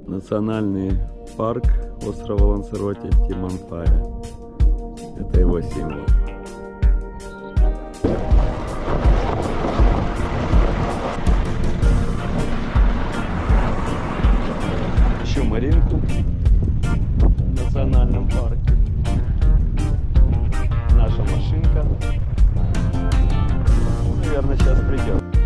Национальный парк острова Лансароте Тиманфая. Это его символ. Еще Маринку в национальном парке. Наша машинка. Наверное, сейчас придет.